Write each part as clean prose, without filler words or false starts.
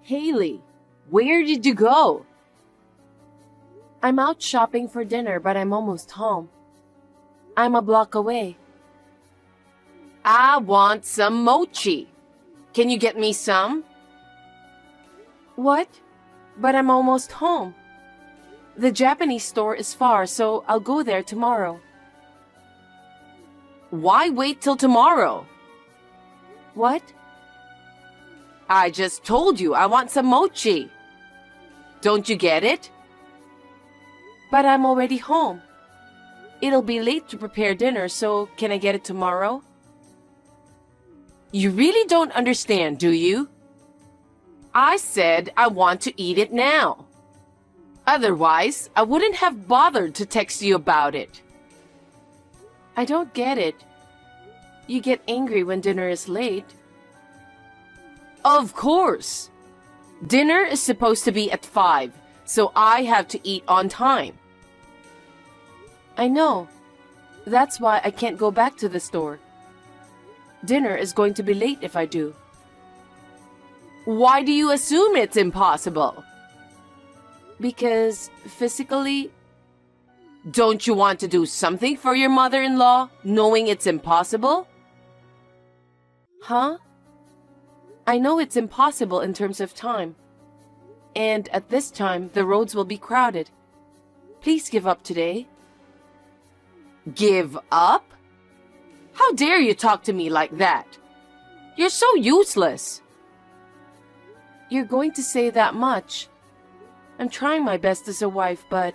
Haley, where did you go? I'm out shopping for dinner, but I'm almost home. I'm a block away. I want some mochi. Can you get me some? What? But I'm almost home. The Japanese store is far, so I'll go there tomorrow. Why wait till tomorrow? What? I just told you I want some mochi. Don't you get it? But I'm already home. It'll be late to prepare dinner, so can I get it tomorrow? You really don't understand, do you? I said I want to eat it now. Otherwise, I wouldn't have bothered to text you about it. I don't get it. You get angry when dinner is late. Of course. Dinner is supposed to be at 5, so I have to eat on time. I know. That's why I can't go back to the store. Dinner is going to be late if I do. Why do you assume it's impossible? Because physically... Don't you want to do something for your mother-in-law, knowing it's impossible? Huh? I know it's impossible in terms of time. And at this time, the roads will be crowded. Please give up today. Give up? How dare you talk to me like that? You're so useless. You're going to say that much. I'm trying my best as a wife, but...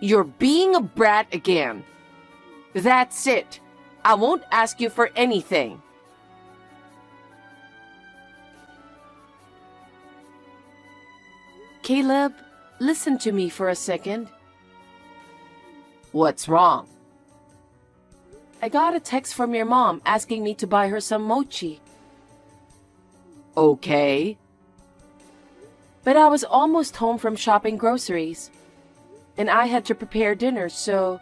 You're being a brat again. That's it. I won't ask you for anything. Caleb, listen to me for a second. What's wrong? I got a text from your mom asking me to buy her some mochi. Okay. But I was almost home from shopping groceries. And I had to prepare dinner, so...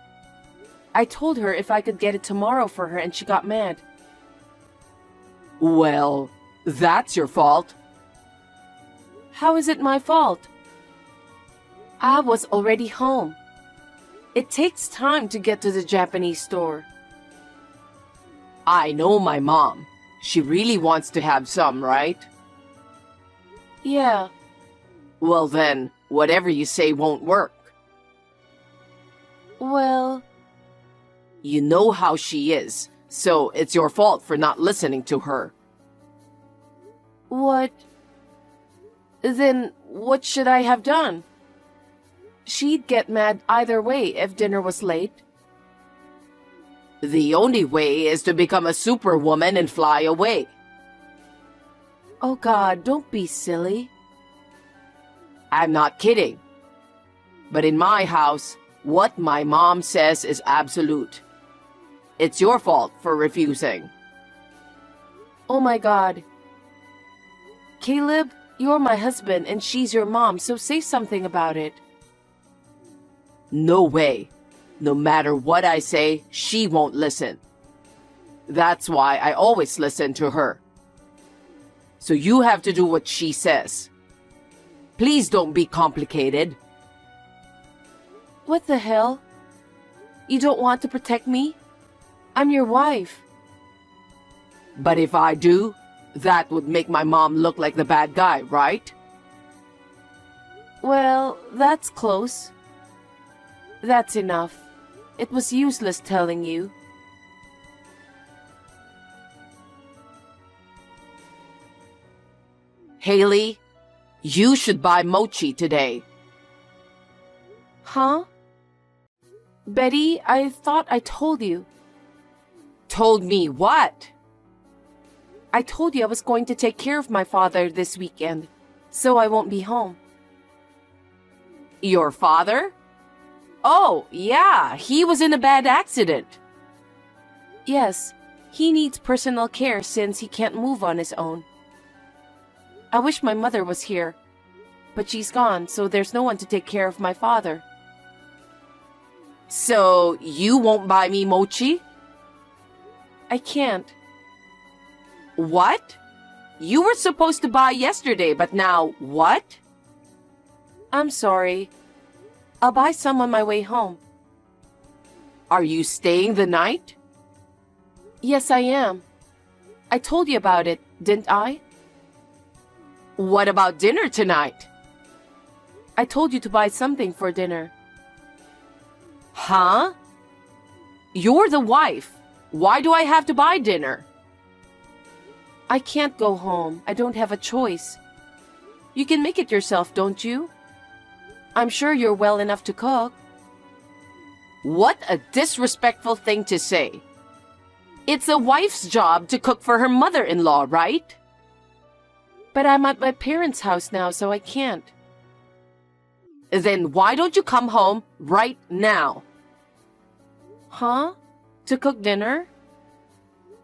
I told her if I could get it tomorrow for her, and she got mad. Well, that's your fault. How is it my fault? I was already home. It takes time to get to the Japanese store. I know my mom. She really wants to have some, right? Yeah. Well then, whatever you say won't work. Well... You know how she is, so it's your fault for not listening to her. What? Then what should I have done? She'd get mad either way if dinner was late. The only way is to become a superwoman and fly away. Oh God, don't be silly. I'm not kidding. But in my house, what my mom says is absolute. It's your fault for refusing. Oh my God. Caleb, you're my husband and she's your mom, so say something about it. No way. No matter what I say, she won't listen. That's why I always listen to her. So you have to do what she says. Please don't be complicated. What the hell? You don't want to protect me? I'm your wife. But if I do, that would make my mom look like the bad guy, right? Well, that's close. That's enough. It was useless telling you. Haley, you should buy mochi today. Huh? Betty, I thought I told you. Told me what? I told you I was going to take care of my father this weekend, so I won't be home. Your father? Oh, yeah, he was in a bad accident. Yes, he needs personal care since he can't move on his own. I wish my mother was here, but she's gone, so there's no one to take care of my father. So, you won't buy me mochi? I can't. What? You were supposed to buy yesterday, but now what? I'm sorry. I'll buy some on my way home. Are you staying the night? Yes, I am. I told you about it, didn't I? What about dinner tonight? I told you to buy something for dinner. Huh? You're the wife. Why do I have to buy dinner? I can't go home. I don't have a choice. You can make it yourself, don't you? I'm sure you're well enough to cook. What a disrespectful thing to say. It's a wife's job to cook for her mother-in-law, right? But I'm at my parents' house now, so I can't. Then why don't you come home right now? Huh? To cook dinner?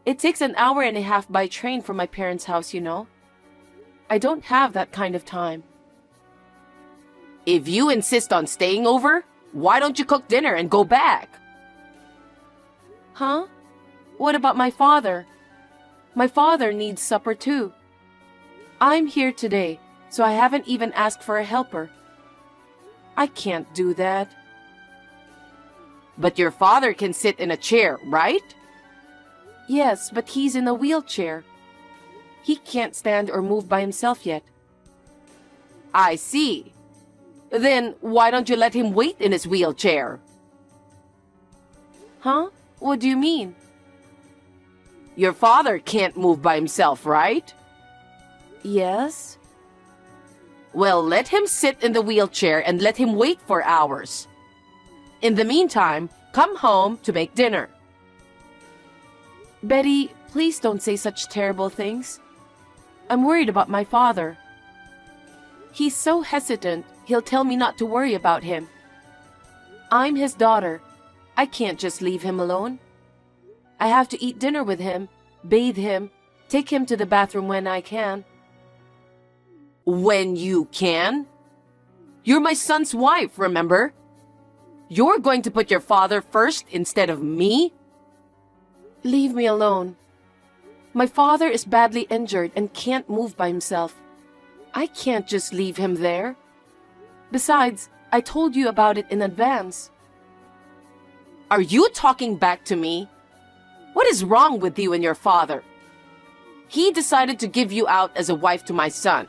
It takes an hour and a half by train from my parents' house, you know. I don't have that kind of time. If you insist on staying over, why don't you cook dinner and go back? Huh? What about my father? My father needs supper too. I'm here today, so I haven't even asked for a helper. I can't do that. But your father can sit in a chair, right? Yes, but he's in a wheelchair. He can't stand or move by himself yet. I see. Then why don't you let him wait in his wheelchair? Huh? What do you mean? Your father can't move by himself, right? Yes? Well, let him sit in the wheelchair and let him wait for hours. In the meantime, come home to make dinner. Betty, please don't say such terrible things. I'm worried about my father. He's so hesitant, he'll tell me not to worry about him. I'm his daughter. I can't just leave him alone. I have to eat dinner with him, bathe him, take him to the bathroom when I can. When you can? You're my son's wife, remember? You're going to put your father first instead of me? Leave me alone. My father is badly injured and can't move by himself. I can't just leave him there. Besides, I told you about it in advance. Are you talking back to me? What is wrong with you and your father? He decided to give you out as a wife to my son.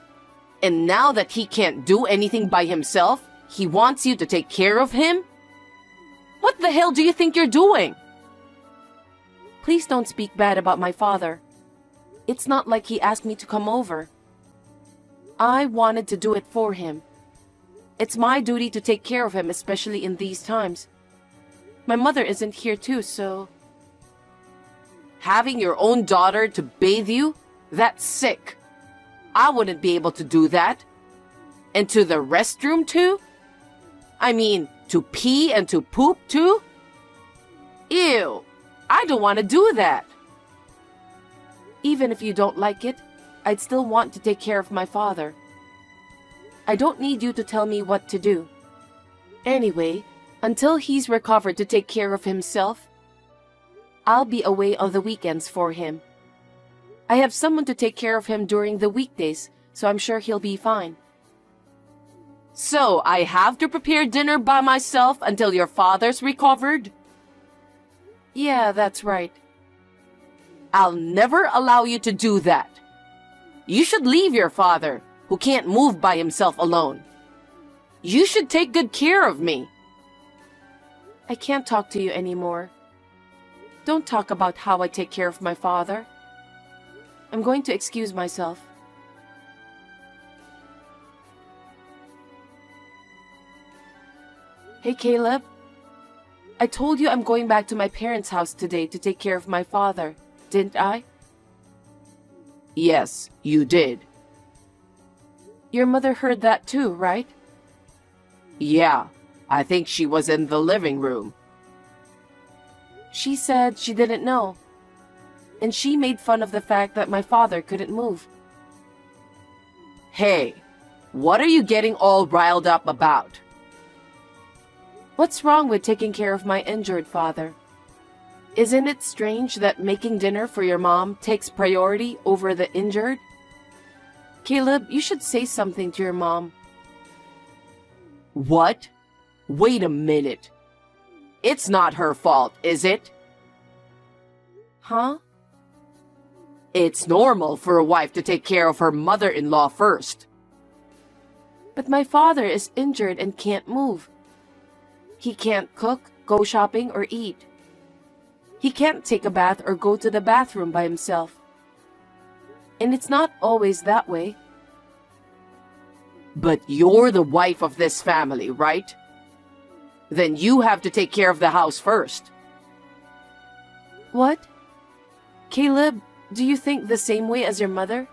And now that he can't do anything by himself, he wants you to take care of him? What the hell do you think you're doing? Please don't speak bad about my father. It's not like he asked me to come over. I wanted to do it for him. It's my duty to take care of him, especially in these times. My mother isn't here too, so... Having your own daughter to bathe you? That's sick. I wouldn't be able to do that. And to the restroom too? I mean, to pee and to poop too? Ew, I don't want to do that. Even if you don't like it, I'd still want to take care of my father. I don't need you to tell me what to do. Anyway, until he's recovered to take care of himself, I'll be away on the weekends for him. I have someone to take care of him during the weekdays, so I'm sure he'll be fine. So I have to prepare dinner by myself until your father's recovered? Yeah, that's right. I'll never allow you to do that. You should leave your father, who can't move by himself alone. You should take good care of me. I can't talk to you anymore. Don't talk about how I take care of my father. I'm going to excuse myself. Hey, Caleb. I told you I'm going back to my parents' house today to take care of my father, didn't I? Yes, you did. Your mother heard that too, right? Yeah, I think she was in the living room. She said she didn't know. And she made fun of the fact that my father couldn't move. Hey, what are you getting all riled up about? What's wrong with taking care of my injured father? Isn't it strange that making dinner for your mom takes priority over the injured? Caleb, you should say something to your mom. What? Wait a minute. It's not her fault, is it? Huh? It's normal for a wife to take care of her mother-in-law first. But my father is injured and can't move. He can't cook, go shopping, or eat. He can't take a bath or go to the bathroom by himself. And it's not always that way. But you're the wife of this family, right? Then you have to take care of the house first. What? Caleb, do you think the same way as your mother?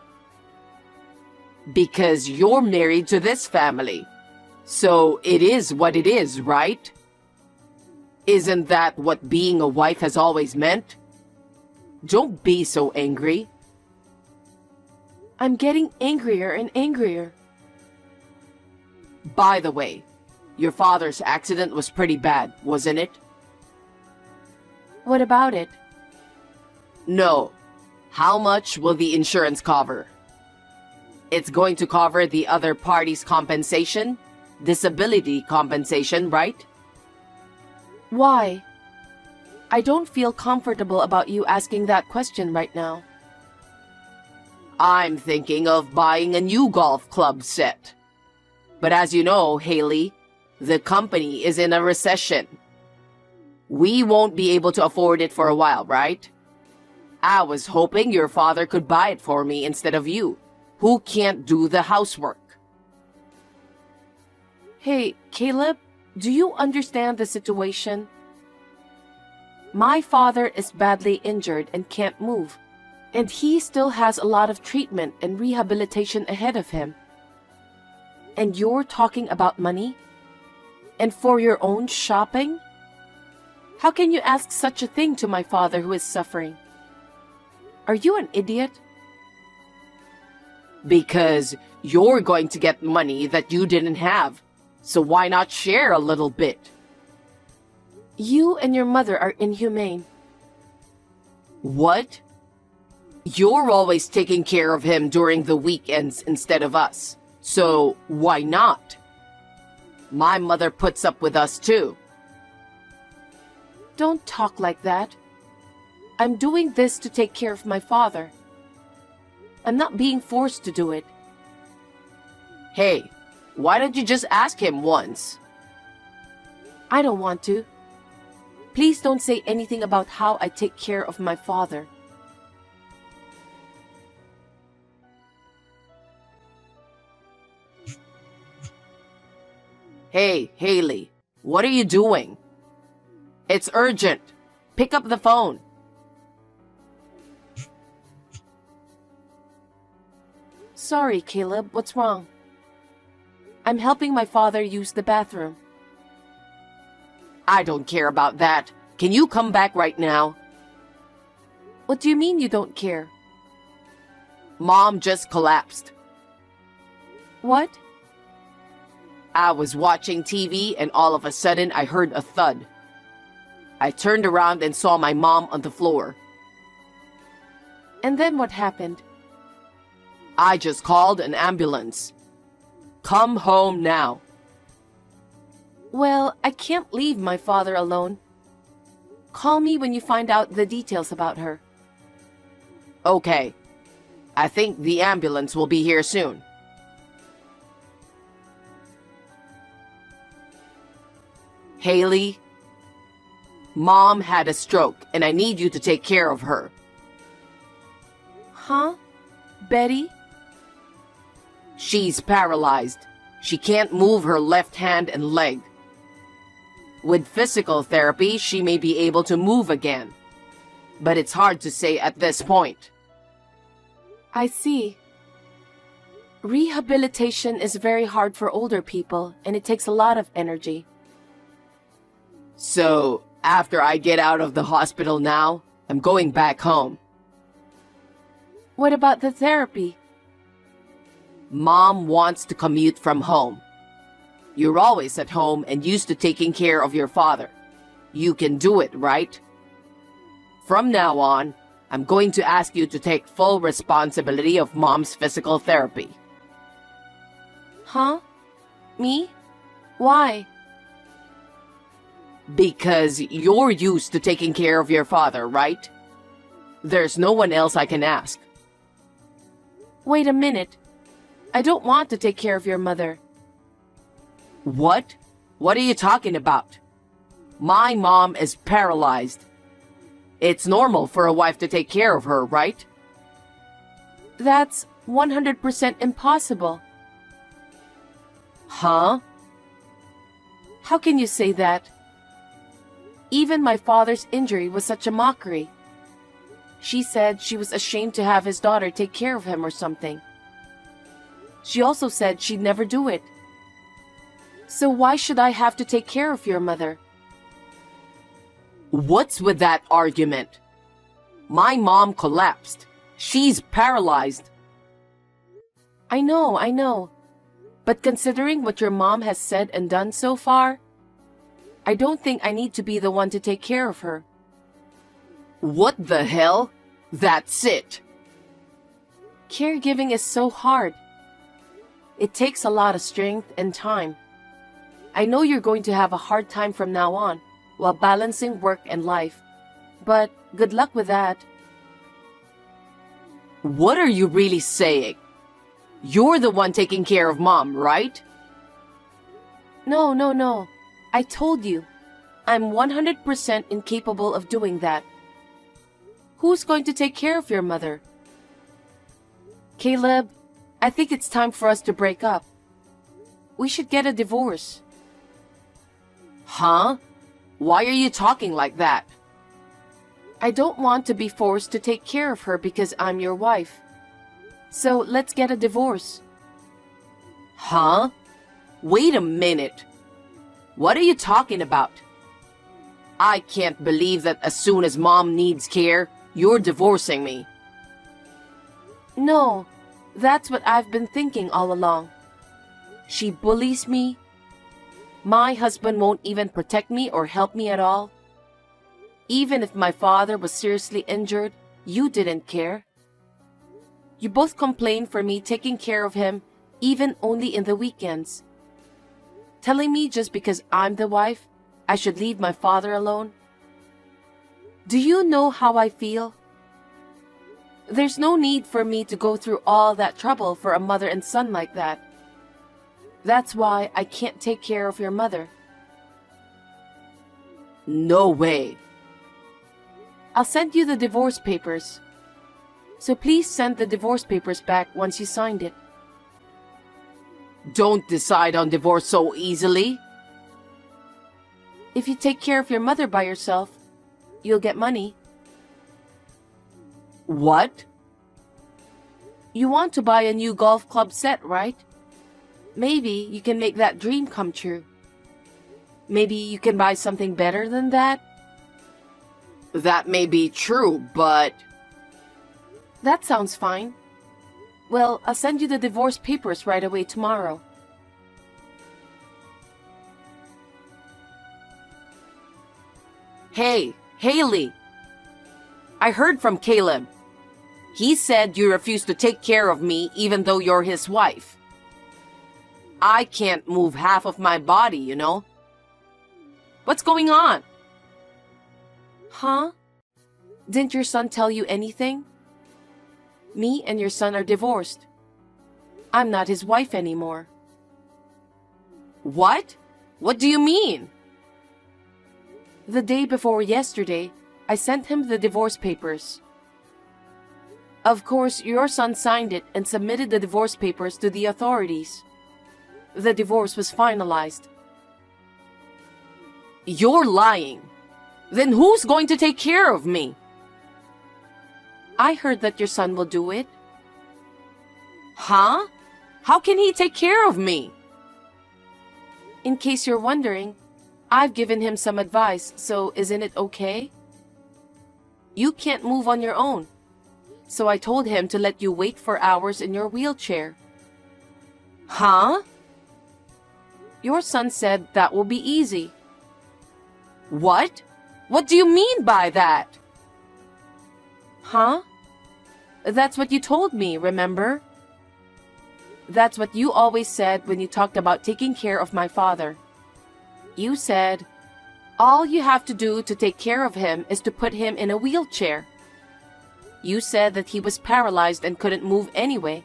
Because you're married to this family. So it is what it is, right? Isn't that what being a wife has always meant? Don't be so angry. I'm getting angrier and angrier. By the way, your father's accident was pretty bad, wasn't it? What about it? No. How much will the insurance cover? It's going to cover the other party's compensation, disability compensation, right? Why? I don't feel comfortable about you asking that question right now. I'm thinking of buying a new golf club set. But as you know, Haley, the company is in a recession. We won't be able to afford it for a while, right? I was hoping your father could buy it for me instead of you, who can't do the housework. Hey, Caleb, do you understand the situation? My father is badly injured and can't move, and he still has a lot of treatment and rehabilitation ahead of him. And you're talking about money? And for your own shopping? How can you ask such a thing to my father who is suffering? Are you an idiot? Because you're going to get money that you didn't have. So why not share a little bit? You and your mother are inhumane. What? You're always taking care of him during the weekends instead of us. So why not? My mother puts up with us too. Don't talk like that. I'm doing this to take care of my father. I'm not being forced to do it. Hey, why don't you just ask him once? I don't want to. Please don't say anything about how I take care of my father. Hey, Haley, what are you doing? It's urgent. Pick up the phone. Sorry, Caleb, what's wrong? I'm helping my father use the bathroom. I don't care about that. Can you come back right now? What do you mean you don't care? Mom just collapsed. What? I was watching TV and all of a sudden I heard a thud. I turned around and saw my mom on the floor. And then what happened? I just called an ambulance. Come home now. Well, I can't leave my father alone. Call me when you find out the details about her. Okay. I think the ambulance will be here soon. Haley, Mom had a stroke and I need you to take care of her. Huh? Betty? She's paralyzed. She can't move her left hand and leg. With physical therapy, she may be able to move again. But it's hard to say at this point. I see. Rehabilitation is very hard for older people, and it takes a lot of energy. So, after I get out of the hospital now, I'm going back home. What about the therapy? Mom wants to commute from home. You're always at home and used to taking care of your father. You can do it, right? From now on, I'm going to ask you to take full responsibility of mom's physical therapy. Huh? Me? Why? Because you're used to taking care of your father, right? There's no one else I can ask. Wait a minute. I don't want to take care of your mother. What? What are you talking about? My mom is paralyzed. It's normal for a wife to take care of her, right? That's 100% impossible. Huh? How can you say that? Even my father's injury was such a mockery. She said she was ashamed to have his daughter take care of him or something. She also said she'd never do it. So why should I have to take care of your mother? What's with that argument? My mom collapsed. She's paralyzed. I know. But considering what your mom has said and done so far, I don't think I need to be the one to take care of her. What the hell? That's it. Caregiving is so hard. It takes a lot of strength and time. I know you're going to have a hard time from now on while balancing work and life, but good luck with that. What are you really saying? You're the one taking care of mom, right? No. I told you, I'm 100% incapable of doing that. Who's going to take care of your mother? Caleb, I think it's time for us to break up. We should get a divorce. Huh? Why are you talking like that? I don't want to be forced to take care of her because I'm your wife. So let's get a divorce. Huh? Wait a minute. What are you talking about? I can't believe that as soon as mom needs care, you're divorcing me. No, that's what I've been thinking all along. She bullies me. My husband won't even protect me or help me at all. Even if my father was seriously injured, you didn't care. You both complained for me taking care of him, even only in the weekends. Telling me just because I'm the wife, I should leave my father alone. Do you know how I feel? There's no need for me to go through all that trouble for a mother and son like that. That's why I can't take care of your mother. No way. I'll send you the divorce papers. So please send the divorce papers back once you signed it. Don't decide on divorce so easily. If you take care of your mother by yourself, you'll get money. What? You want to buy a new golf club set, right? Maybe you can make that dream come true. Maybe you can buy something better than that? That may be true, but... That sounds fine. Well, I'll send you the divorce papers right away tomorrow. Hey, Haley. I heard from Caleb. He said you refuse to take care of me even though you're his wife. I can't move half of my body, you know? What's going on? Huh? Didn't your son tell you anything? Me and your son are divorced. I'm not his wife anymore. What? What do you mean? The day before yesterday, I sent him the divorce papers. Of course, your son signed it and submitted the divorce papers to the authorities. The divorce was finalized. You're lying. Then who's going to take care of me? I heard that your son will do it. Huh? How can he take care of me? In case you're wondering, I've given him some advice, so isn't it okay? You can't move on your own, so I told him to let you wait for hours in your wheelchair. Huh? Your son said that will be easy. What? What do you mean by that? Huh? That's what you told me, remember? That's what you always said when you talked about taking care of my father. You said, all you have to do to take care of him is to put him in a wheelchair. You said that he was paralyzed and couldn't move anyway.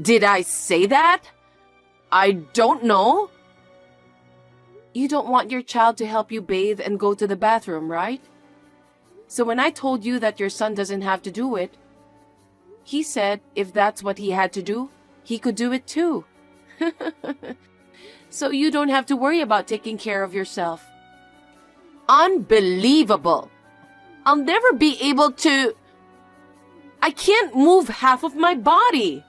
Did I say that? I don't know. You don't want your child to help you bathe and go to the bathroom, right? So when I told you that your son doesn't have to do it, he said if that's what he had to do, he could do it too. So you don't have to worry about taking care of yourself. Unbelievable. I'll never be able to... I can't move half of my body.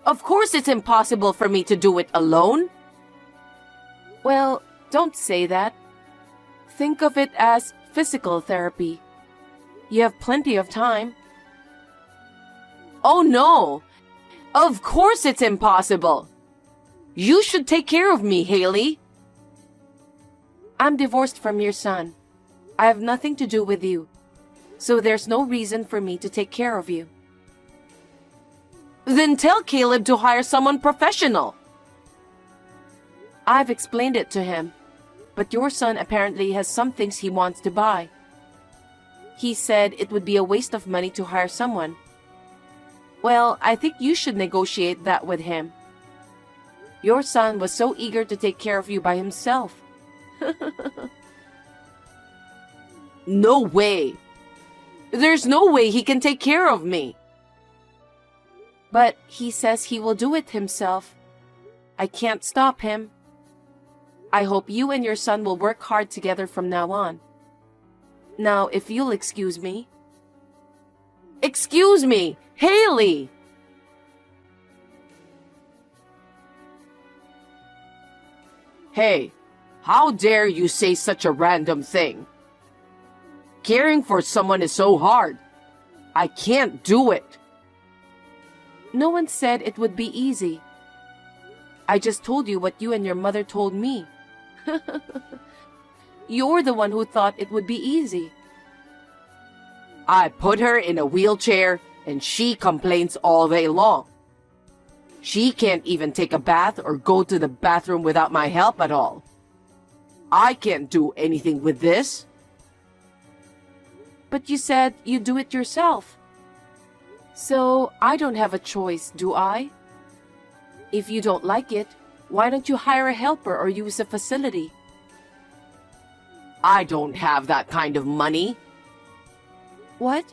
Of course it's impossible for me to do it alone. Well, don't say that. Think of it as physical therapy. You have plenty of time. Oh no! Of course it's impossible! You should take care of me, Haley. I'm divorced from your son. I have nothing to do with you. So there's no reason for me to take care of you. Then tell Caleb to hire someone professional. I've explained it to him, but your son apparently has some things he wants to buy. He said it would be a waste of money to hire someone. Well, I think you should negotiate that with him. Your son was so eager to take care of you by himself. No way. There's no way he can take care of me. But he says he will do it himself. I can't stop him. I hope you and your son will work hard together from now on. Now, if you'll excuse me. Excuse me, Haley! Hey, how dare you say such a random thing? Caring for someone is so hard. I can't do it. No one said it would be easy. I just told you what you and your mother told me. You're the one who thought it would be easy. I put her in a wheelchair and she complains all day long. She can't even take a bath or go to the bathroom without my help at all. I can't do anything with this. But you said you do it yourself. So I don't have a choice, do I? If you don't like it, why don't you hire a helper or use a facility? I don't have that kind of money. What?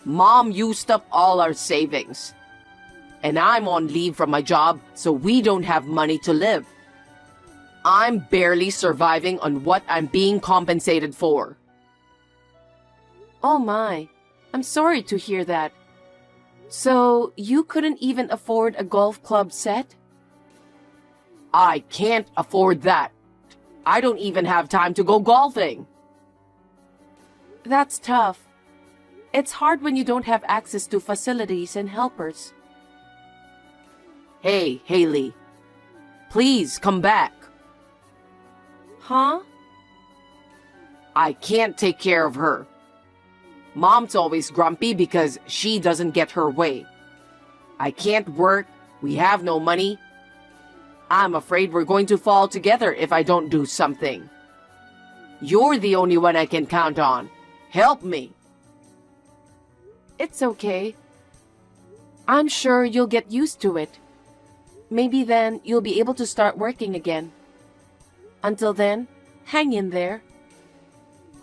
Mom used up all our savings. And I'm on leave from my job, so we don't have money to live. I'm barely surviving on what I'm being compensated for. Oh my, I'm sorry to hear that. So you couldn't even afford a golf club set? I can't afford that. I don't even have time to go golfing. That's tough. It's hard when you don't have access to facilities and helpers. Hey, Haley. Please come back. Huh? I can't take care of her. Mom's always grumpy because she doesn't get her way. I can't work. We have no money. I'm afraid we're going to fall together if I don't do something. You're the only one I can count on. Help me. It's okay. I'm sure you'll get used to it. Maybe then you'll be able to start working again. Until then, hang in there.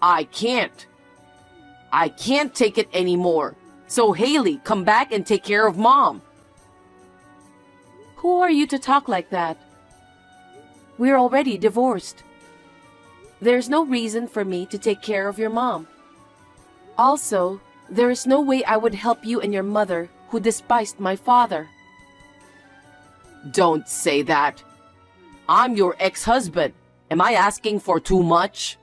I can't. I can't take it anymore. So Haley, come back and take care of Mom. Who are you to talk like that? We're already divorced. There's no reason for me to take care of your mom. Also, there is no way I would help you and your mother who despised my father. Don't say that. I'm your ex-husband. Am I asking for too much?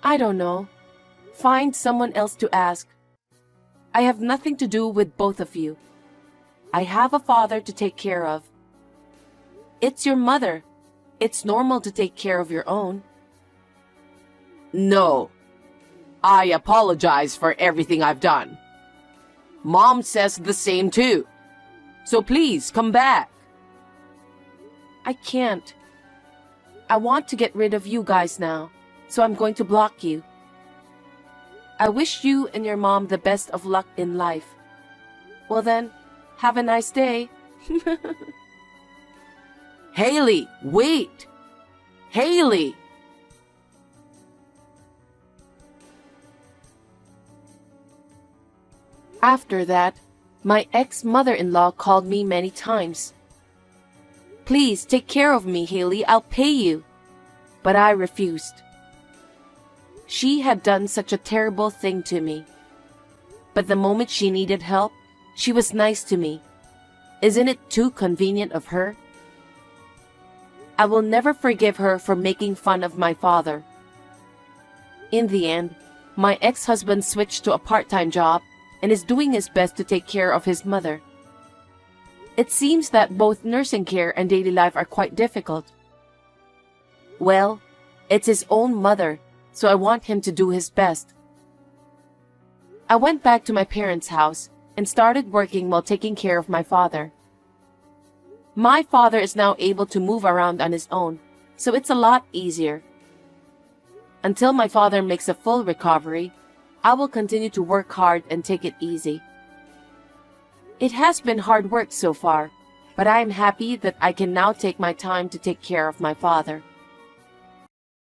I don't know. Find someone else to ask. I have nothing to do with both of you. I have a father to take care of. It's your mother. It's normal to take care of your own. No. I apologize for everything I've done. Mom says the same too. So please come back. I can't. I want to get rid of you guys now, so I'm going to block you. I wish you and your mom the best of luck in life. Well then, have a nice day. Haley, wait! Haley! After that, my ex-mother-in-law called me many times. Please take care of me, Haley, I'll pay you. But I refused. She had done such a terrible thing to me. But the moment she needed help, she was nice to me. Isn't it too convenient of her? I will never forgive her for making fun of my father. In the end, my ex-husband switched to a part-time job and is doing his best to take care of his mother. It seems that both nursing care and daily life are quite difficult. Well, it's his own mother, so I want him to do his best. I went back to my parents' house and started working while taking care of my father. My father is now able to move around on his own, so it's a lot easier. Until my father makes a full recovery, I will continue to work hard and take it easy. It has been hard work so far, but I am happy that I can now take my time to take care of my father.